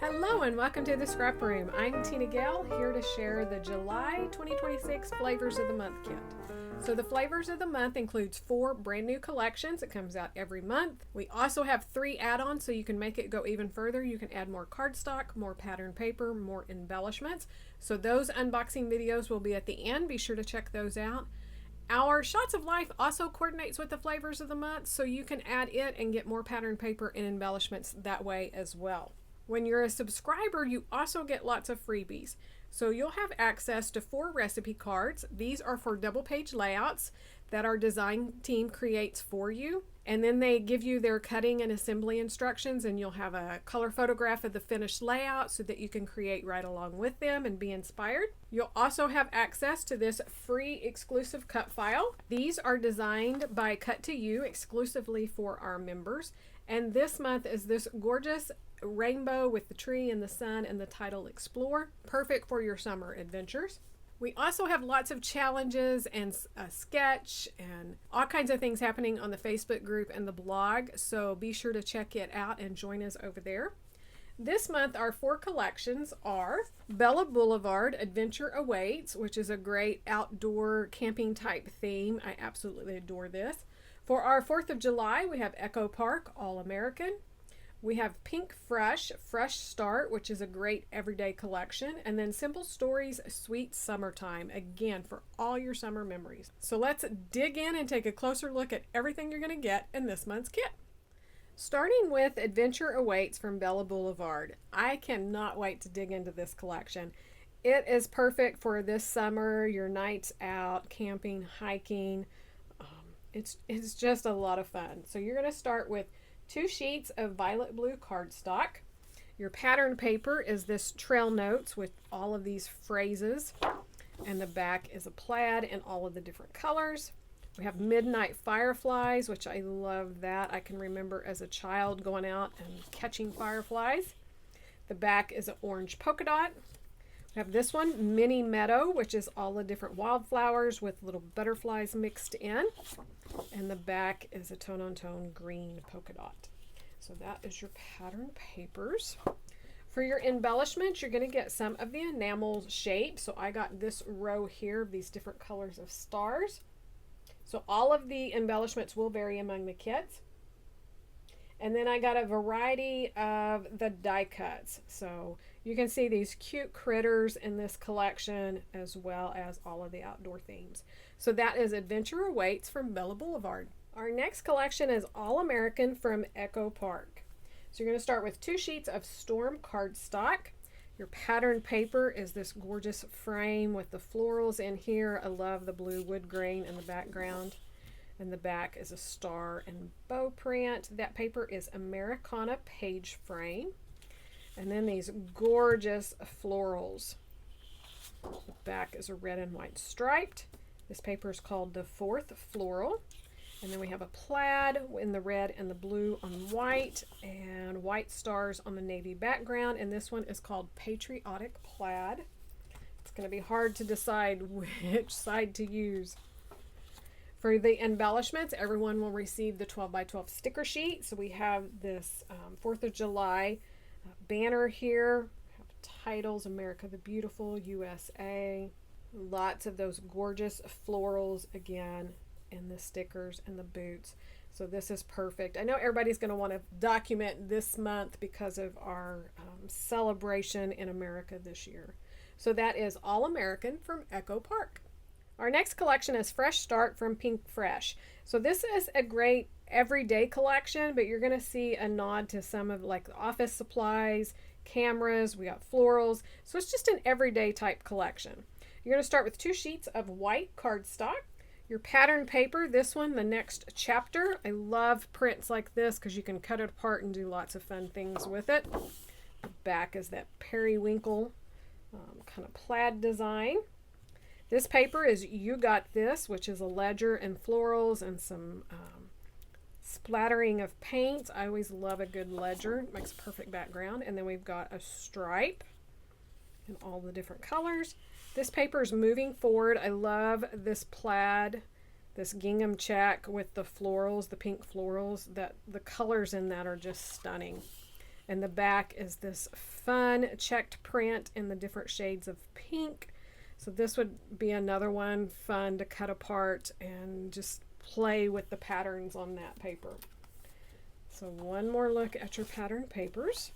Hello and welcome to the Scrap Room. I'm Tina Gale, here to share the July 2026 Flavors of the Month kit. So the Flavors of the Month includes 4 brand new collections. It comes out every month. We also have 3 add-ons so you can make it go even further. You can add more cardstock, more pattern paper, more embellishments. So those unboxing videos will be at the end. Be sure to check those out. Our Shots of Life also coordinates with the Flavors of the Month, so you can add it and get more pattern paper and embellishments that way as well. When you're a subscriber, you also get lots of freebies. So you'll have access to 4 recipe cards. These are for double page layouts that our design team creates for you. And then they give you their cutting and assembly instructions, and you'll have a color photograph of the finished layout so that you can create right along with them and be inspired. You'll also have access to this free exclusive cut file. These are designed by Cut to You exclusively for our members. And this month is this gorgeous rainbow with the tree and the sun and the title Explore. Perfect for your summer adventures. We also have lots of challenges and a sketch and all kinds of things happening on the Facebook group and the blog, so be sure to check it out and join us over there. This month our 4 collections are Bella Boulevard Adventure Awaits, which is a great outdoor camping type theme. I absolutely adore this. For our 4th of July we have Echo Park All American. We have Pink Fresh Start, which is a great everyday collection. And then Simple Stories Sweet Summertime, again, for all your summer memories. So let's dig in and take a closer look at everything you're going to get in this month's kit. Starting with Adventure Awaits from Bella Boulevard. I cannot wait to dig into this collection. It is perfect for this summer, your nights out, camping, hiking. It's just a lot of fun. So you're going to start with 2 sheets of violet blue cardstock. Your pattern paper is this trail notes with all of these phrases, and the back is a plaid in all of the different colors. We have Midnight Fireflies, which I love that. I can remember as a child going out and catching fireflies. The back is an orange polka dot. We have this one, Mini Meadow, which is all the different wildflowers with little butterflies mixed in. And the back is a tone-on-tone green polka dot. So that is your pattern papers. For your embellishments, you're going to get some of the enamel shape. So I got this row here of these different colors of stars. So all of the embellishments will vary among the kits. And then I got a variety of the die cuts. So you can see these cute critters in this collection as well as all of the outdoor themes. So that is Adventure Awaits from Bella Boulevard. Our next collection is All American from Echo Park. So you're going to start with 2 sheets of Storm cardstock. Your pattern paper is this gorgeous frame with the florals in here. I love the blue wood grain in the background. And the back is a star and bow print. That paper is Americana page frame. And then these gorgeous florals. The back is a red and white striped. This paper is called the 4th Floral. And then we have a plaid in the red and the blue on white, and white stars on the navy background. And this one is called Patriotic Plaid. It's going to be hard to decide which side to use. For the embellishments, everyone will receive the 12 by 12 sticker sheet. So we have this 4th of July banner here. We have titles, America the Beautiful, USA. Lots of those gorgeous florals again in the stickers and the boots. So this is perfect. I know everybody's going to want to document this month because of our celebration in America this year. So that is All American from Echo Park. Our next collection is Fresh Start from Pink Fresh. So this is a great everyday collection, but you're going to see a nod to some of like office supplies, cameras, we got florals. So it's just an everyday type collection. You're going to start with 2 sheets of white cardstock. Your pattern paper, this one, the next chapter. I love prints like this because you can cut it apart and do lots of fun things with it. The back is that periwinkle kind of plaid design. This paper is You Got This, which is a ledger and florals and some splattering of paint. I always love a good ledger. It makes a perfect background. And then we've got a stripe in all the different colors. This paper is Moving Forward. I love this plaid, this gingham check with the florals, the pink florals. That the colors in that are just stunning. And the back is this fun checked print in the different shades of pink. So this would be another one fun to cut apart and just play with the patterns on that paper. So one more look at your pattern papers.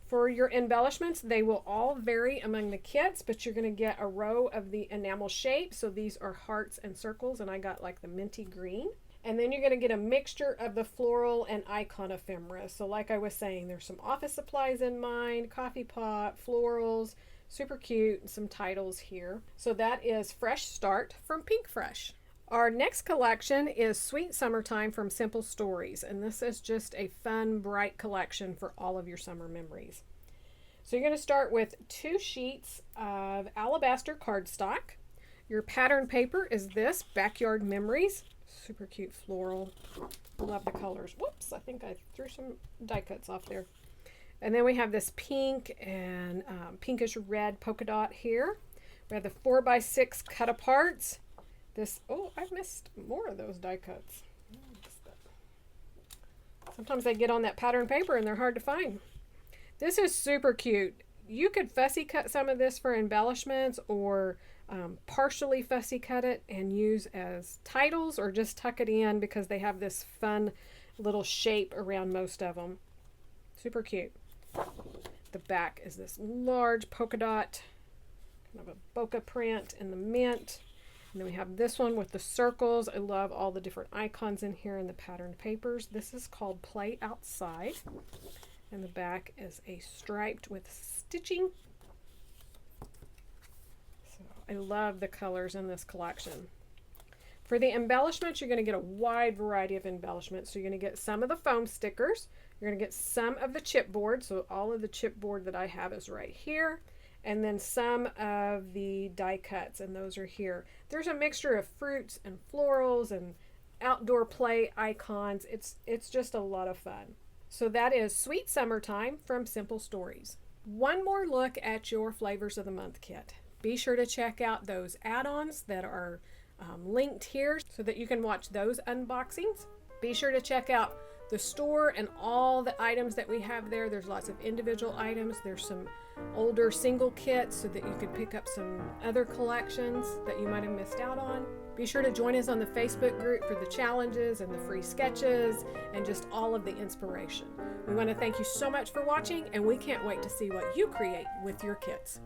For your embellishments, they will all vary among the kits, but you're going to get a row of the enamel shape. So these are hearts and circles, and I got like the minty green. And then you're going to get a mixture of the floral and icon ephemera. So like I was saying, there's some office supplies in mine, coffee pot, florals, super cute, and some titles here. So that is Fresh Start from Pink Fresh. Our next collection is Sweet Summertime from Simple Stories. And this is just a fun, bright collection for all of your summer memories. So you're going to start with 2 sheets of alabaster cardstock. Your pattern paper is this, Backyard Memories. Super cute floral. Love the colors. Whoops, I think I threw some die cuts off there. And then we have this pink and pinkish red polka dot here. We have the 4x6 cut aparts. This, oh, I missed more of those die cuts. Sometimes they get on that pattern paper and they're hard to find. This is super cute. You could fussy cut some of this for embellishments or partially fussy cut it and use as titles, or just tuck it in because they have this fun little shape around most of them. Super cute. The back is this large polka dot, kind of a bokeh print in the mint. And then we have this one with the circles. I love all the different icons in here in the patterned papers. This is called Play Outside. And the back is a striped with stitching. I love the colors in this collection. For the embellishments, you're going to get a wide variety of embellishments. So you're going to get some of the foam stickers. You're going to get some of the chipboard. So all of the chipboard that I have is right here. And then some of the die cuts, and those are here. There's a mixture of fruits and florals and outdoor play icons. It's just a lot of fun. So that is Sweet Summertime from Simple Stories. One more look at your Flavors of the Month kit. Be sure to check out those add-ons that are linked here so that you can watch those unboxings. Be sure to check out the store and all the items that we have there. There's lots of individual items. There's some older single kits so that you could pick up some other collections that you might have missed out on. Be sure to join us on the Facebook group for the challenges and the free sketches and just all of the inspiration. We want to thank you so much for watching, and we can't wait to see what you create with your kits.